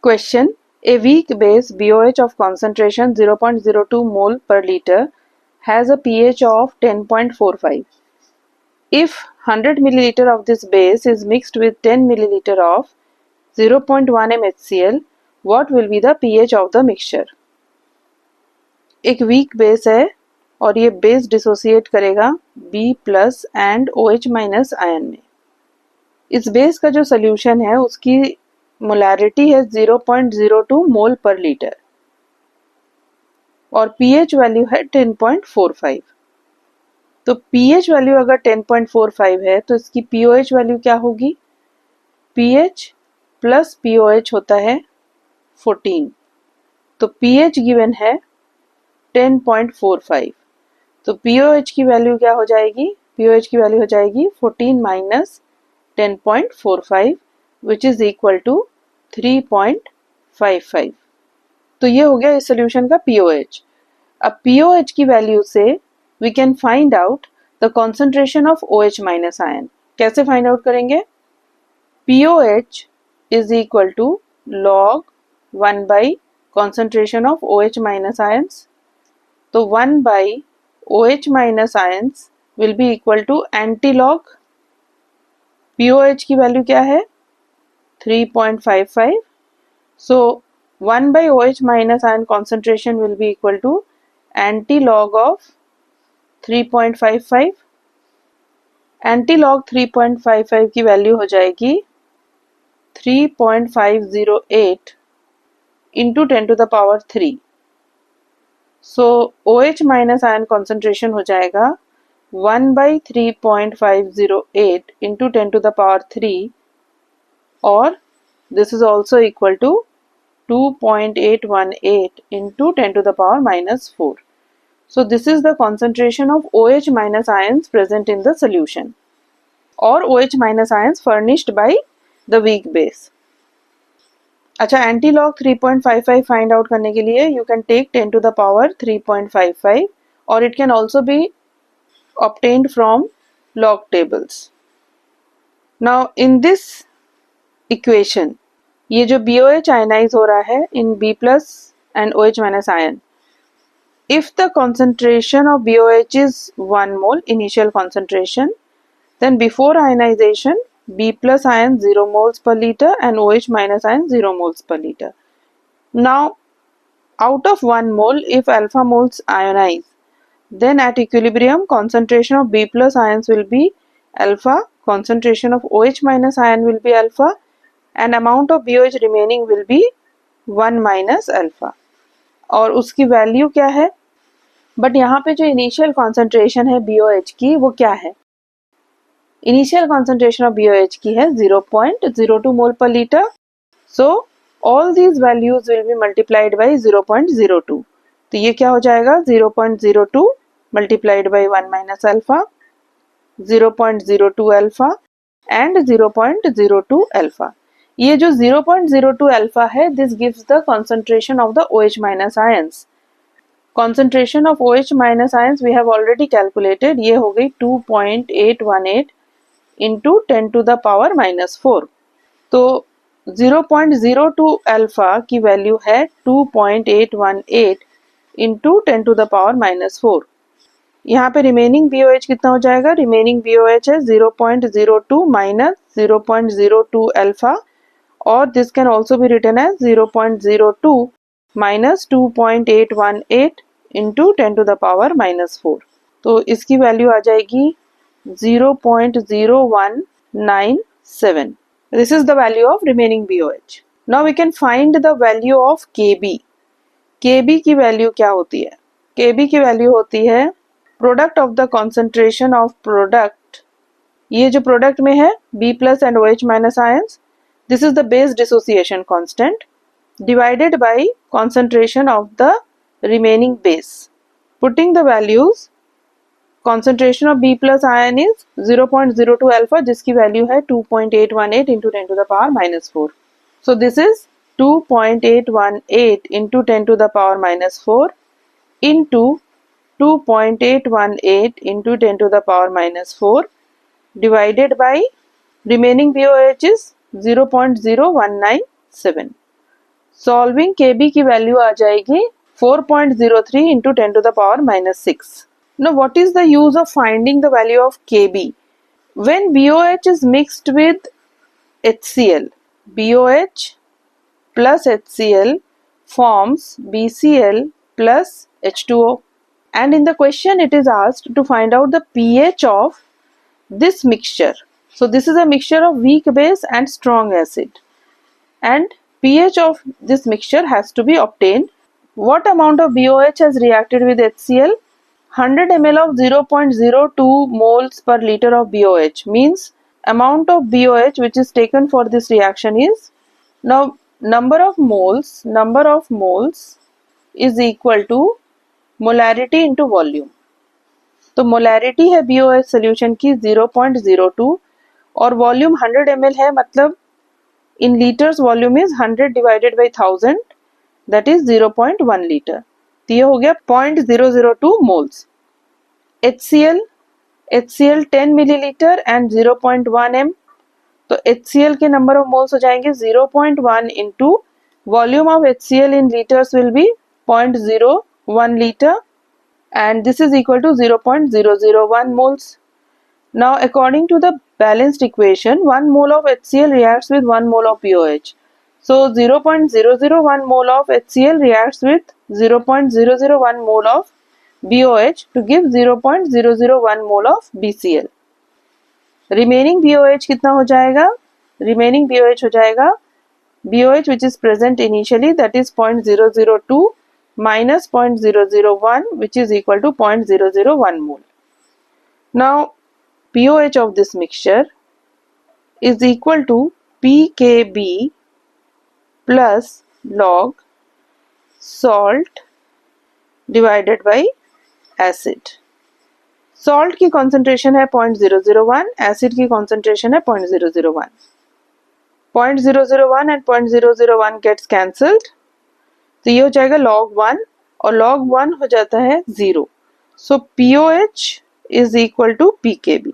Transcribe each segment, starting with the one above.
Question: a weak base BOH of concentration 0.02 mole per liter has a pH of 10.45. If 100 milliliter of this base is mixed with 10 milliliter of 0.1 m HCl, what will be the pH of the mixture? एक weak base है और ये base dissociate करेगा B plus and OH minus ion में. इस base का जो solution है उसकी मोलैरिटी है 0.02 मोल पर लीटर और पीएच वैल्यू है 10.45. तो पीएच वैल्यू अगर 10.45 है तो इसकी पीओएच वैल्यू क्या होगी? पीएच प्लस पीओएच होता है 14. तो पीएच गिवन है 10.45. तो पीओएच की वैल्यू क्या हो जाएगी? पीओएच की वैल्यू हो जाएगी 14 minus 10.45 which is equal to 3.55. तो ये हो गया इस सोल्यूशन का पीओएच. अब पीओएच की वैल्यू से we can find out the concentration of OH minus ion. कैसे फाइंड आउट करेंगे? POH is equal to log 1 by concentration of OH minus ions. तो 1 by OH minus ions will be equal to anti-log pOH की value क्या है? 3.55. So 1 by OH minus ion concentration will be equal to anti-log of 3.55. Anti-log 3.55 की value हो जाएगी 3.508 into 10 to the power 3. So OH minus ion concentration हो जाएगा 1 by 3.508 into 10 to the power 3 or this is also equal to 2.818 into 10 to the power minus 4. So this is the concentration of OH minus ions present in the solution or OH minus ions furnished by the weak base. अच्छा, anti-log 3.55 find out करने के लिए you can take 10 to the power 3.55 or it can also be obtained from log tables. Now in this equation ये जो BOH ionize हो रहा है in B plus and OH minus ion. If the concentration of BOH is 1 mole initial concentration, then before ionization B plus ion 0 moles per liter and OH minus ion 0 moles per liter. Now out of 1 mole if alpha moles ionize, then at equilibrium concentration of B plus ions will be alpha, concentration of OH minus ion will be alpha and amount of BOH remaining will be 1 minus alpha. और उसकी value क्या है? But यहाँ पे जो initial concentration है BOH की वो क्या है? इनिशियल कॉन्सेंट्रेशन ऑफ BOH की है 0.02 mole per litre. So all these values will be multiplied by 0.02. तो ये क्या हो जाएगा? 0.02 multiplied by 1 minus alpha, 0.02 alpha and 0.02 alpha. ये जो 0.02 अल्फा है this gives the concentration of the OH minus ions. Concentration of OH minus ions we have already calculated. ये हो गई 2.818 into 10 to the power minus 4. तो 0.02 alpha की value है 2.818 into 10 to the power minus 4. यहाँ पे remaining BOH कितना हो जाएगा? रिमेनिंग BOH है 0.02 माइनस 0.02 अल्फा और this can also be written as 0.02 minus 2.818 into 10 to the power minus 4. तो इसकी वैल्यू आ जाएगी 0.0197. This is the value of remaining BOH. Now we can find the value of Kb. Kb की value क्या होती है? Kb की value होती है product of the concentration of product. ये जो प्रोडक्ट में है B plus and OH minus ions, this is the base dissociation constant divided by concentration of the remaining base. Putting the values, concentration of B plus ion is 0.02 alpha जिसकी value है 2.818 into 10 to the power minus 4. So this is 2.818 into 10 to the power minus 4 into 2.818 into 10 to the power minus 4 divided by remaining BOH is 0.0197. Solving Kb की value आ जाएगी 4.03 into 10 to the power minus 6. Now what is the use of finding the value of Kb? When BOH is mixed with HCl, BOH plus HCl forms BCl plus H2O. And in the question it is asked to find out the pH of this mixture. So this is a mixture of weak base and strong acid, and pH of this mixture has to be obtained. What amount of BOH has reacted with HCl? 100 ml of 0.02 moles per liter of BOH, means amount of BOH which is taken for this reaction is, now number of moles is equal to molarity into volume. तो molarity है BOH solution की 0.02 और volume 100 ml है, मतलब in liters volume is 100 divided by 1000, that is 0.1 liter. तो ये हो गया 0.002 moles. HCl 10 milliliter and 0.1 m. तो HCl के number of moles हो जाएंगे 0.1 into volume of HCl in liters will be 0.01 liter, and this is equal to 0.001 moles. Now according to the balanced equation, 1 mole of HCl reacts with 1 mole of BOH. So 0.001 mole of HCl reacts with 0.001 mole of BOH to give 0.001 mole of BCl. Remaining BOH कितना हो जाएगा? Remaining BOH हो जाएगा BOH which is present initially, that is 0.002 minus 0.001, which is equal to 0.001 mole. Now pOH of this mixture is equal to pKb plus log salt divided by acid. Salt की concentration है 0.001, acid की concentration है 0.001. 0.001 and 0.001 gets cancelled, तो ये हो जाएगा log 1 और log 1 हो जाता है 0. So pOH is equal to pKb.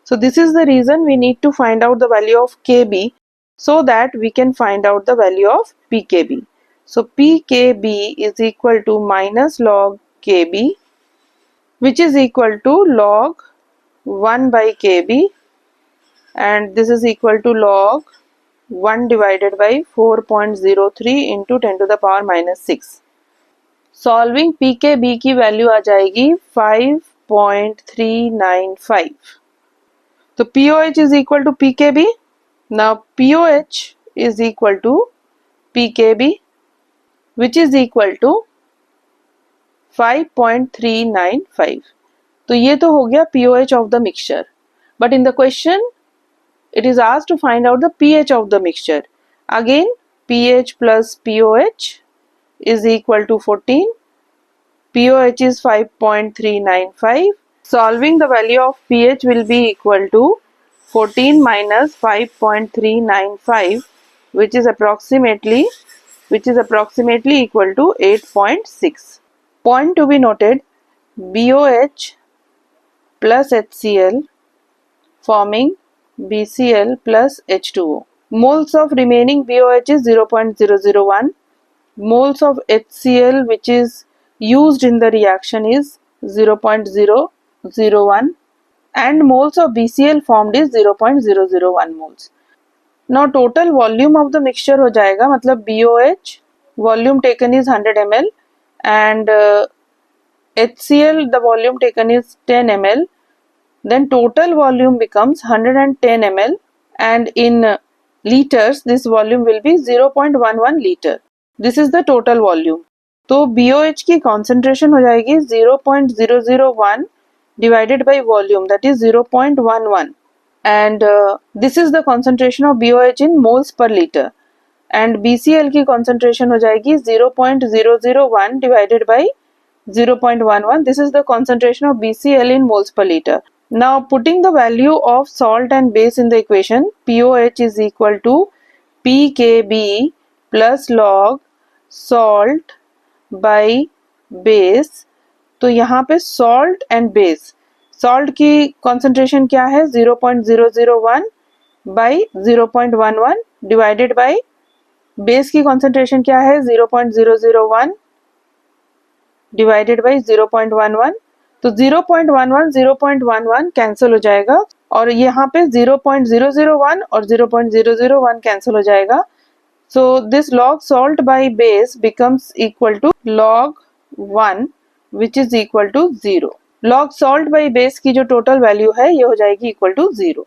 So this is the reason we need to find out the value of Kb so that we can find out the value of pKb. So pKb is equal to minus log Kb, which is equal to log 1 by Kb, and this is equal to log 1 divided by 4.03 into 10 to the power minus 6. Solving pKb की value आ जाएगी 5.395. So pOH is equal to pKb. Now pOH is equal to pKb, which is equal to 5.395. तो ये तो हो गया pOH of the mixture. But in the question, it is asked to find out the pH of the mixture. Again, pH plus pOH is equal to 14. pOH is 5.395. Solving the value of pH will be equal to 14 minus 5.395, which is approximately equal to 8.6. Point to be noted: BOH plus HCl forming BCl plus H2O. Moles of remaining BOH is 0.001. Moles of HCl which is used in the reaction is 0.001, and moles of BCl formed is 0.001 moles. Now total volume of the mixture हो जाएगा, मतलब BOH volume taken is 100 ml and HCl the volume taken is 10 ml. Then total volume becomes 110 ml, and in liters this volume will be 0.11 liter. This is the total volume. तो BOH की concentration हो जाएगी 0.001 divided by volume, that is 0.11, and this is the concentration of BOH in moles per liter, and BCl की concentration हो जाएगी 0.001 divided by 0.11. This is the concentration of BCl in moles per liter. Now putting the value of salt and base in the equation, pOH is equal to pKb plus log salt by base. तो यहाँ पे salt and base, salt की concentration क्या है 0.001 by 0.11 divided by base की concentration क्या है 0.001 divided by 0.11, तो 0.11 0.11 कैंसिल हो जाएगा और यहाँ पे 0.001 और 0.001 कैंसिल हो जाएगा. So this log salt by base becomes equal to log 1 which is equal to 0. log salt by base की जो टोटल वैल्यू है ये हो जाएगी इक्वल टू 0.